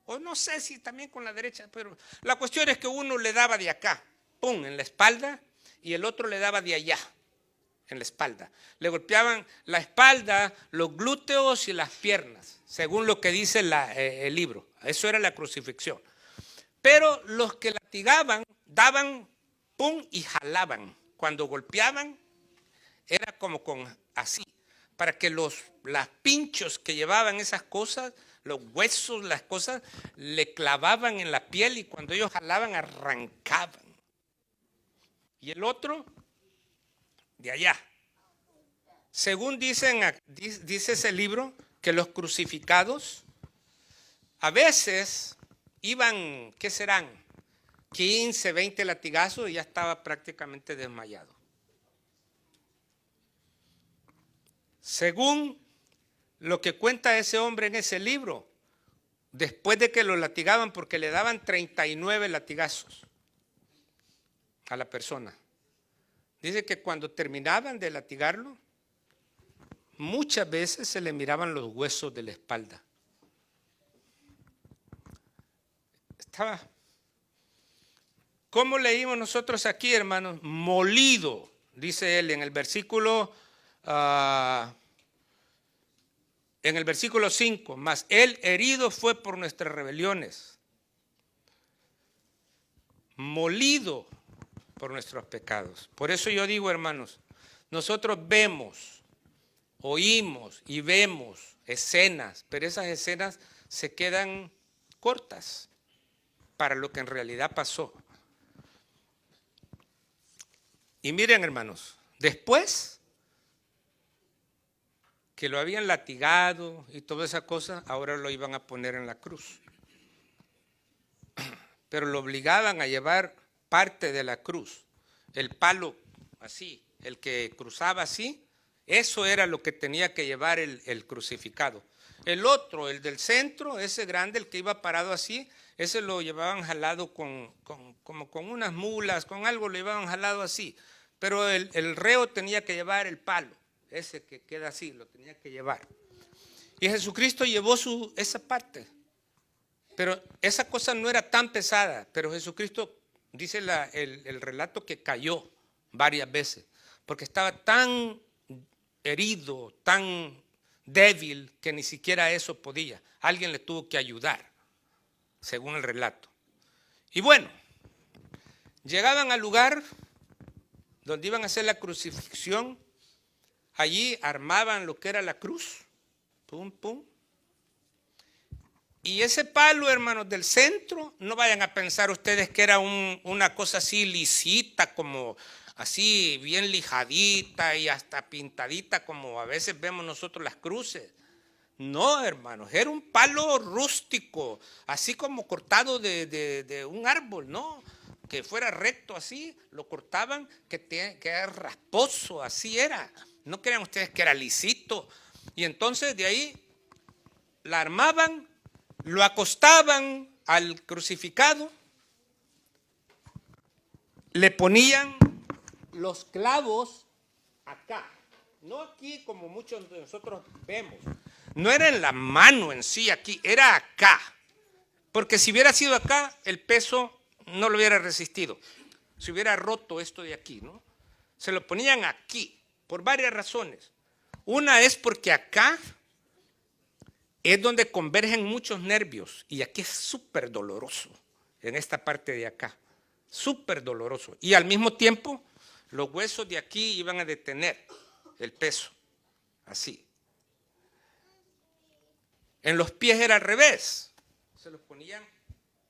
o no sé si también con la derecha, pero la cuestión es que uno le daba de acá, pum, en la espalda, y el otro le daba de allá, en la espalda. Le golpeaban la espalda, los glúteos y las piernas, según lo que dice el libro. Eso era la crucifixión. Pero los que latigaban, daban pum y jalaban. Cuando golpeaban, era como así, para que los pinchos que llevaban esas cosas, los huesos, las cosas, le clavaban en la piel y cuando ellos jalaban, arrancaban. Y el otro, de allá. Según dice ese libro, que los crucificados a veces iban, ¿qué serán? 15, 20 latigazos y ya estaba prácticamente desmayado. Según lo que cuenta ese hombre en ese libro, después de que lo latigaban, porque le daban 39 latigazos a la persona, dice que cuando terminaban de latigarlo, muchas veces se le miraban los huesos de la espalda. ¿Cómo leímos nosotros aquí, hermanos? Molido, dice él en el versículo 5, mas él herido fue por nuestras rebeliones, molido por nuestros pecados. Por eso yo digo, hermanos, nosotros vemos, oímos y vemos escenas, pero esas escenas se quedan cortas para lo que en realidad pasó. Y miren, hermanos, después que lo habían latigado y toda esa cosa, ahora lo iban a poner en la cruz. Pero lo obligaban a llevar parte de la cruz, el palo así, el que cruzaba así, eso era lo que tenía que llevar el crucificado. El otro, el del centro, ese grande, el que iba parado así, ese lo llevaban jalado como con unas mulas, con algo lo llevaban jalado así. Pero el reo tenía que llevar el palo, ese que queda así, lo tenía que llevar. Y Jesucristo llevó esa parte. Pero esa cosa no era tan pesada, pero Jesucristo, dice el relato, que cayó varias veces, porque estaba tan herido, tan débil, que ni siquiera eso podía. Alguien le tuvo que ayudar, según el relato. Y bueno, llegaban al lugar donde iban a hacer la crucifixión. Allí armaban lo que era la cruz, pum, pum. Y ese palo, hermanos, del centro, no vayan a pensar ustedes que era una cosa así lisita, como así bien lijadita y hasta pintadita, como a veces vemos nosotros las cruces. No, hermanos, era un palo rústico, así como cortado de un árbol, ¿no? Que fuera recto así, lo cortaban, que era rasposo, así era. No crean ustedes que era lisito. Y entonces de ahí la armaban, lo acostaban al crucificado le ponían los clavos acá, no aquí como muchos de nosotros vemos. No era en la mano en sí aquí, era acá. Porque si hubiera sido acá, el peso no lo hubiera resistido. Se hubiera roto esto de aquí, ¿no? Se lo ponían aquí, por varias razones. Una es porque acá es donde convergen muchos nervios y aquí es súper doloroso, en esta parte de acá. Súper doloroso. Y al mismo tiempo, los huesos de aquí iban a detener el peso, así. En los pies era al revés. Se los ponían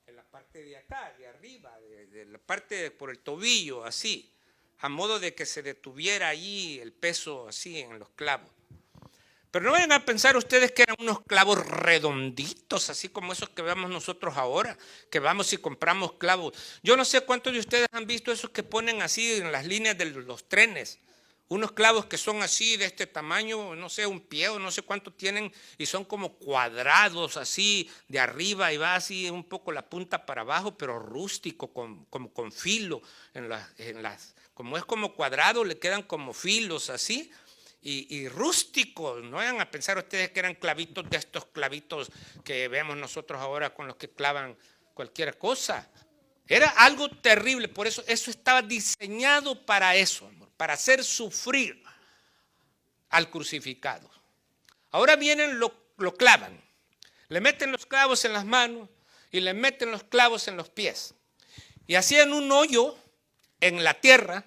en la parte de acá, de arriba, de la parte por el tobillo, así, a modo de que se detuviera ahí el peso así en los clavos. Pero no vayan a pensar ustedes que eran unos clavos redonditos, así como esos que vemos nosotros ahora, que vamos y compramos clavos. Yo no sé cuántos de ustedes han visto esos que ponen así en las líneas de los trenes. Unos clavos que son así de este tamaño, no sé, un pie o no sé cuánto tienen, y son como cuadrados así de arriba y va así un poco la punta para abajo, pero rústico, como con filo. Como es como cuadrado, le quedan como filos así. Y rústicos, no vayan a pensar ustedes que eran clavitos de estos clavitos que vemos nosotros ahora con los que clavan cualquier cosa. Era algo terrible, por eso estaba diseñado para eso, amor, para hacer sufrir al crucificado. Ahora vienen, lo clavan, le meten los clavos en las manos y le meten los clavos en los pies. Y hacían un hoyo en la tierra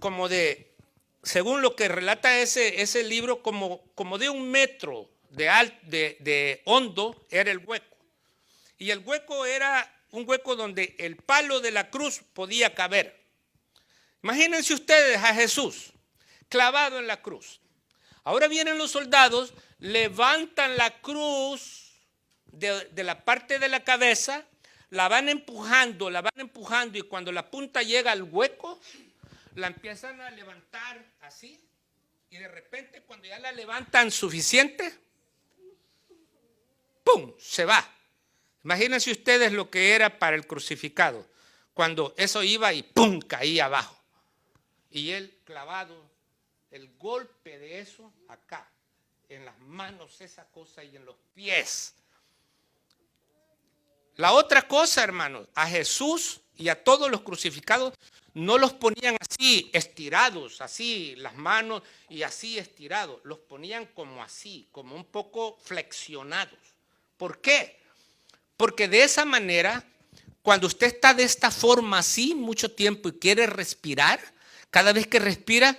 como de, según lo que relata ese libro, como de 1 metro de hondo era el hueco. Y el hueco era un hueco donde el palo de la cruz podía caber. Imagínense ustedes a Jesús clavado en la cruz. Ahora vienen los soldados, levantan la cruz de la parte de la cabeza, la van empujando y cuando la punta llega al hueco, la empiezan a levantar así y de repente cuando ya la levantan suficiente, ¡pum!, se va. Imagínense ustedes lo que era para el crucificado, cuando eso iba y ¡pum!, caía abajo. Y él clavado, el golpe de eso acá, en las manos esa cosa y en los pies. La otra cosa, hermanos, a Jesús y a todos los crucificados no los ponían así, estirados, así, las manos y así estirados. Los ponían como así, como un poco flexionados. ¿Por qué? Porque de esa manera, cuando usted está de esta forma así mucho tiempo y quiere respirar, cada vez que respira,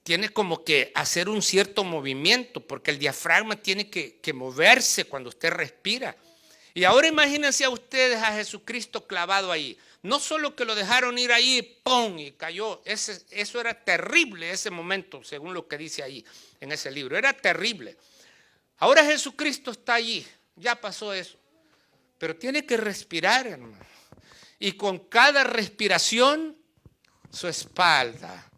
tiene como que hacer un cierto movimiento, porque el diafragma tiene que moverse cuando usted respira. Y ahora imagínense a ustedes a Jesucristo clavado ahí. No solo que lo dejaron ir ahí, ¡pum!, y cayó. Eso era terrible ese momento, según lo que dice ahí en ese libro. Era terrible. Ahora Jesucristo está allí, ya pasó eso. Pero tiene que respirar, hermano. Y con cada respiración, su espalda,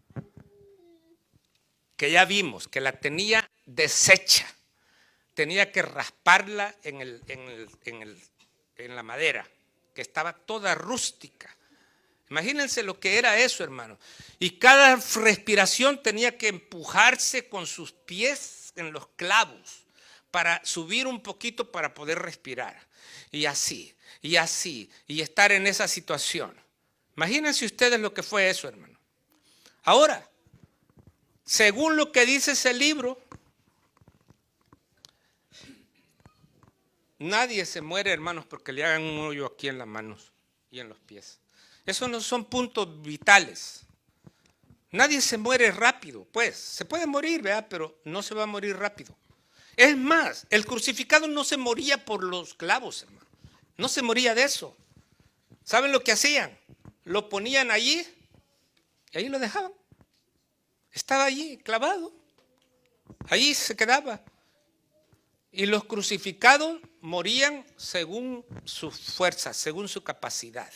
que ya vimos, que la tenía deshecha, tenía que rasparla en la madera, que estaba toda rústica. Imagínense lo que era eso, hermano. Y cada respiración tenía que empujarse con sus pies en los clavos para subir un poquito para poder respirar. Y así, y estar en esa situación. Imagínense ustedes lo que fue eso, hermano. Ahora, según lo que dice ese libro, nadie se muere, hermanos, porque le hagan un hoyo aquí en las manos y en los pies. Esos no son puntos vitales. Nadie se muere rápido, pues. Se puede morir, ¿verdad? Pero no se va a morir rápido. Es más, el crucificado no se moría por los clavos, hermano. No se moría de eso. ¿Saben lo que hacían? Lo ponían allí y ahí lo dejaban. Estaba allí, clavado. Allí se quedaba. Y los crucificados morían según su fuerza, según su capacidad.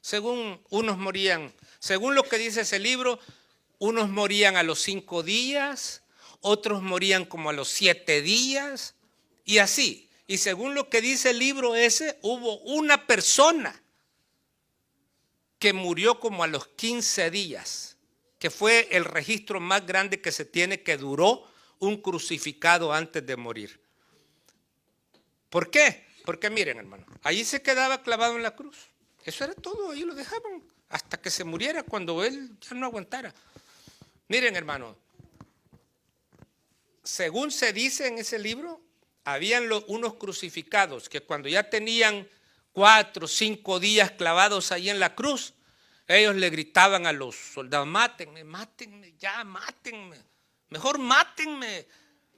Según unos morían, según lo que dice ese libro, unos morían a los 5 días, otros morían como a los 7 días, y así. Y según lo que dice el libro ese, hubo una persona que murió como a los 15 días, que fue el registro más grande que se tiene que duró un crucificado antes de morir. ¿Por qué? Porque miren, hermano, allí se quedaba clavado en la cruz. Eso era todo, ahí lo dejaban hasta que se muriera, cuando él ya no aguantara. Miren, hermano, según se dice en ese libro, habían unos crucificados que cuando ya tenían 4 o 5 días clavados ahí en la cruz, ellos le gritaban a los soldados: mátenme, mátenme, ya, mátenme, mejor mátenme,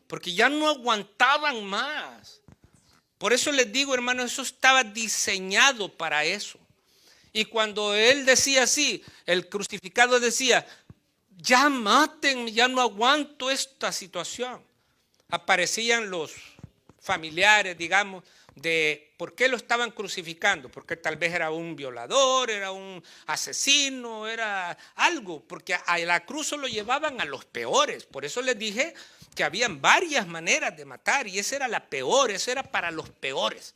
porque ya no aguantaban más. Por eso les digo, hermano, eso estaba diseñado para eso. Y cuando él decía así, el crucificado decía: ya mátenme, ya no aguanto esta situación. Aparecían los familiares, digamos, de por qué lo estaban crucificando, porque tal vez era un violador, era un asesino, era algo, porque a la cruz solo llevaban a los peores. Por eso les dije que habían varias maneras de matar y esa era la peor, eso era para los peores.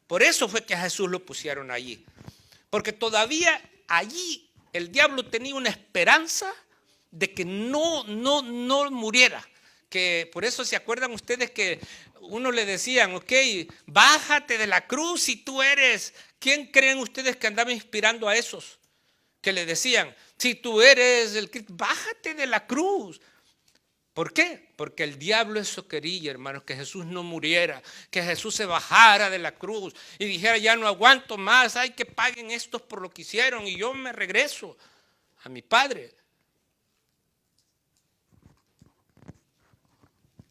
Por eso fue que a Jesús lo pusieron allí, porque todavía allí el diablo tenía una esperanza de que no muriera. Que por eso se acuerdan ustedes que uno le decían: ok, bájate de la cruz si tú eres. ¿Quién creen ustedes que andaba inspirando a esos? Que le decían: si tú eres el Cristo, bájate de la cruz. ¿Por qué? Porque el diablo eso quería, hermanos, que Jesús no muriera, que Jesús se bajara de la cruz y dijera: ya no aguanto más, hay que paguen estos por lo que hicieron y yo me regreso a mi Padre.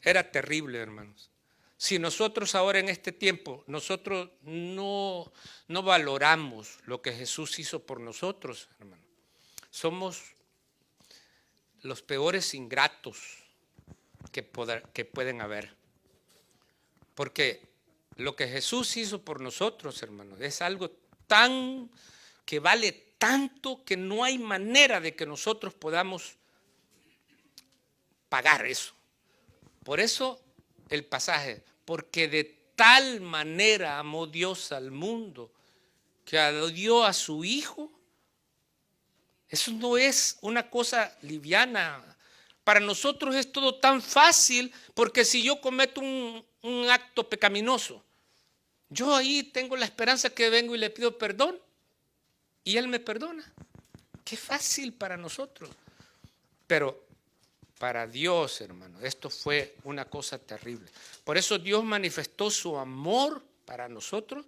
Era terrible, hermanos. Si nosotros ahora en este tiempo, nosotros no valoramos lo que Jesús hizo por nosotros, hermanos, somos los peores ingratos que pueden haber. Porque lo que Jesús hizo por nosotros, hermanos, es algo tan que vale tanto que no hay manera de que nosotros podamos pagar eso. Por eso el pasaje: porque de tal manera amó Dios al mundo que dio a su Hijo. Eso no es una cosa liviana. Para nosotros es todo tan fácil, porque si yo cometo un acto pecaminoso, yo ahí tengo la esperanza que vengo y le pido perdón y Él me perdona. Qué fácil para nosotros. Pero para Dios, hermano, esto fue una cosa terrible. Por eso Dios manifestó su amor para nosotros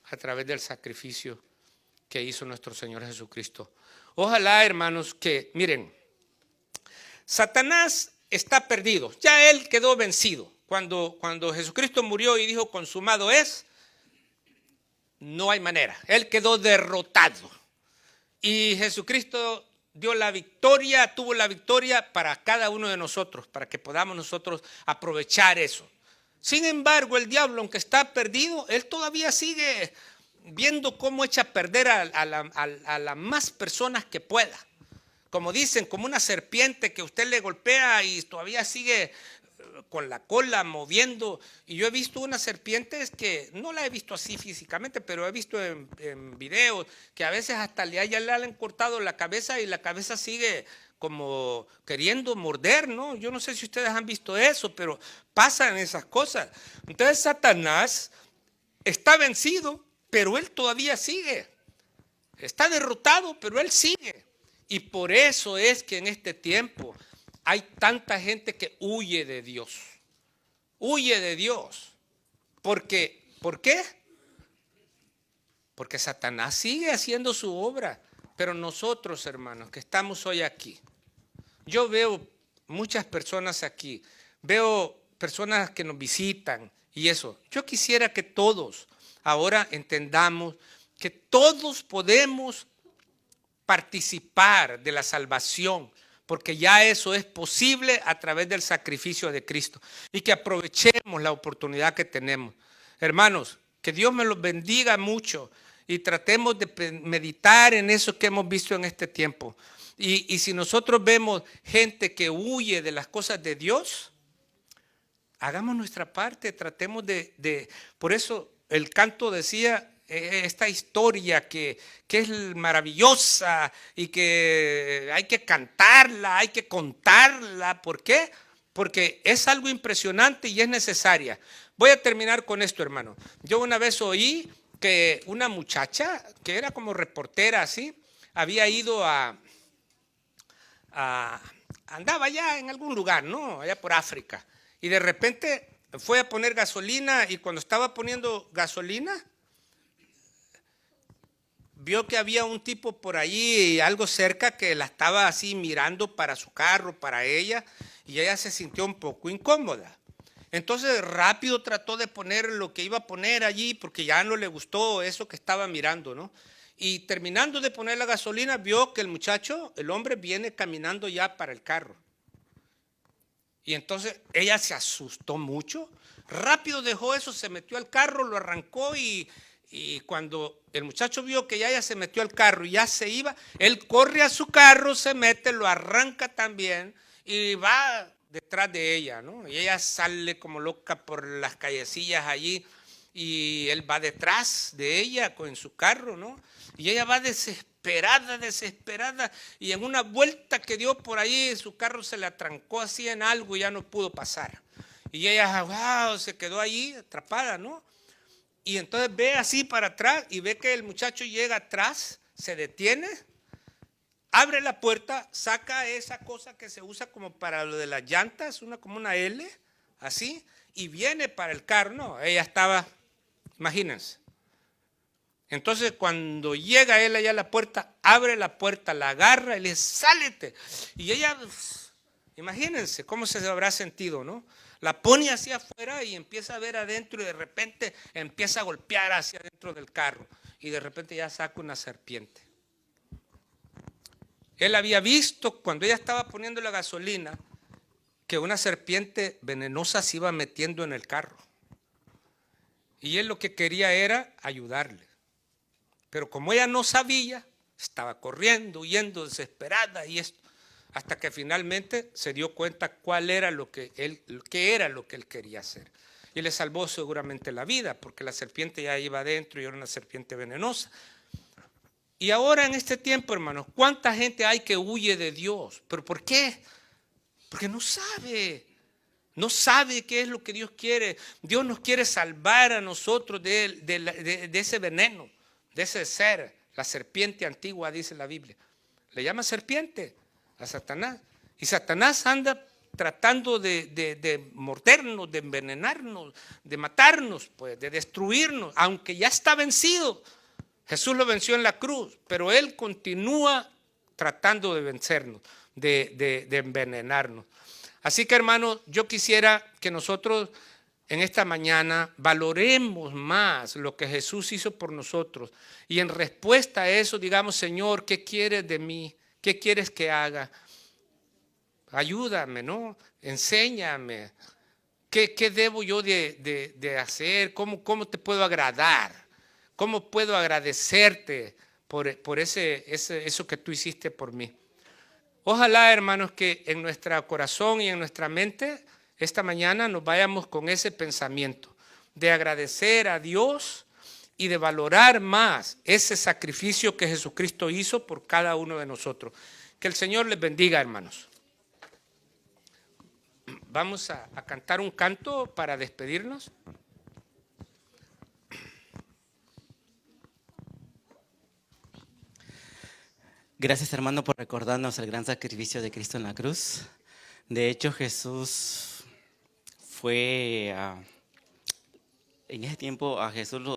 a través del sacrificio que hizo nuestro Señor Jesucristo. Ojalá, hermanos, que miren, Satanás está perdido, ya él quedó vencido. Cuando Jesucristo murió y dijo: consumado es, no hay manera, él quedó derrotado. Y Jesucristo dio la victoria, tuvo la victoria para cada uno de nosotros, para que podamos nosotros aprovechar eso. Sin embargo, el diablo, aunque está perdido, él todavía sigue viendo cómo echa a perder a las más personas que pueda. Como dicen, como una serpiente que usted le golpea y todavía sigue con la cola moviendo. Y yo he visto unas serpientes que no la he visto así físicamente, pero he visto en videos que a veces hasta le han cortado la cabeza y la cabeza sigue como queriendo morder, ¿no? Yo no sé si ustedes han visto eso, pero pasan esas cosas. Entonces Satanás está vencido, pero él todavía sigue. Está derrotado, pero él sigue. Y por eso es que en este tiempo hay tanta gente que huye de Dios. Huye de Dios. ¿Por qué? Porque Satanás sigue haciendo su obra. Pero nosotros, hermanos, que estamos hoy aquí, yo veo muchas personas aquí, veo personas que nos visitan y eso. Yo quisiera que todos ahora entendamos que todos podemos participar de la salvación, porque ya eso es posible a través del sacrificio de Cristo, y que aprovechemos la oportunidad que tenemos. Hermanos, que Dios me los bendiga mucho y tratemos de meditar en eso que hemos visto en este tiempo. Y si nosotros vemos gente que huye de las cosas de Dios, hagamos nuestra parte, tratemos de por eso el canto decía, esta historia que es maravillosa y que hay que cantarla, hay que contarla. ¿Por qué? Porque es algo impresionante y es necesaria. Voy a terminar con esto, hermano. Yo una vez oí que una muchacha, que era como reportera así, había ido andaba allá en algún lugar, ¿no? Allá por África. Y de repente fue a poner gasolina y cuando estaba poniendo gasolina, vio que había un tipo por allí, algo cerca, que la estaba así mirando para su carro, para ella, y ella se sintió un poco incómoda. Entonces rápido trató de poner lo que iba a poner allí porque ya no le gustó eso que estaba mirando, ¿no? Y terminando de poner la gasolina, vio que el muchacho, el hombre, viene caminando ya para el carro. Y entonces ella se asustó mucho, rápido dejó eso, se metió al carro, lo arrancó y cuando el muchacho vio que ya se metió al carro y ya se iba, él corre a su carro, se mete, lo arranca también y va detrás de ella, ¿no? Y ella sale como loca por las callecillas allí y él va detrás de ella en su carro, ¿no? Y ella va desesperada, y en una vuelta que dio por ahí, su carro se le atrancó así en algo y ya no pudo pasar. Y ella, wow, se quedó ahí atrapada, ¿no? Y entonces ve así para atrás y ve que el muchacho llega atrás, se detiene, abre la puerta, saca esa cosa que se usa como para lo de las llantas, como una L, así, y viene para el carro. No, ella estaba, imagínense. Entonces cuando llega él allá a la puerta, abre la puerta, la agarra y le dice, sálete. Y ella, imagínense cómo se habrá sentido, ¿no? La pone hacia afuera y empieza a ver adentro y de repente empieza a golpear hacia adentro del carro. Y de repente ya saca una serpiente. Él había visto cuando ella estaba poniendo la gasolina que una serpiente venenosa se iba metiendo en el carro. Y él lo que quería era ayudarle. Pero como ella no sabía, estaba corriendo, huyendo, desesperada y esto, hasta que finalmente se dio cuenta cuál era qué era lo que él quería hacer. Y le salvó seguramente la vida, porque la serpiente ya iba adentro y era una serpiente venenosa. Y ahora en este tiempo, hermanos, ¿cuánta gente hay que huye de Dios? ¿Pero por qué? Porque no sabe. No sabe qué es lo que Dios quiere. Dios nos quiere salvar a nosotros de ese veneno, de ese ser, la serpiente antigua, dice la Biblia. Le llama serpiente a Satanás. Y Satanás anda tratando de mordernos, de envenenarnos, de matarnos, pues, de destruirnos, aunque ya está vencido. Jesús lo venció en la cruz, pero él continúa tratando de vencernos, de envenenarnos. Así que, hermanos, yo quisiera que nosotros en esta mañana valoremos más lo que Jesús hizo por nosotros y en respuesta a eso digamos, Señor, ¿qué quieres de mí? ¿Qué quieres que haga? Ayúdame, ¿no? Enséñame. ¿Qué debo yo de hacer? ¿Cómo te puedo agradar? ¿Cómo puedo agradecerte por eso que tú hiciste por mí? Ojalá, hermanos, que en nuestro corazón y en nuestra mente esta mañana nos vayamos con ese pensamiento de agradecer a Dios y de valorar más ese sacrificio que Jesucristo hizo por cada uno de nosotros. Que el Señor les bendiga, hermanos. Vamos a cantar un canto para despedirnos. Gracias, hermano, por recordarnos el gran sacrificio de Cristo en la cruz. De hecho, Jesús fue, en ese tiempo a Jesús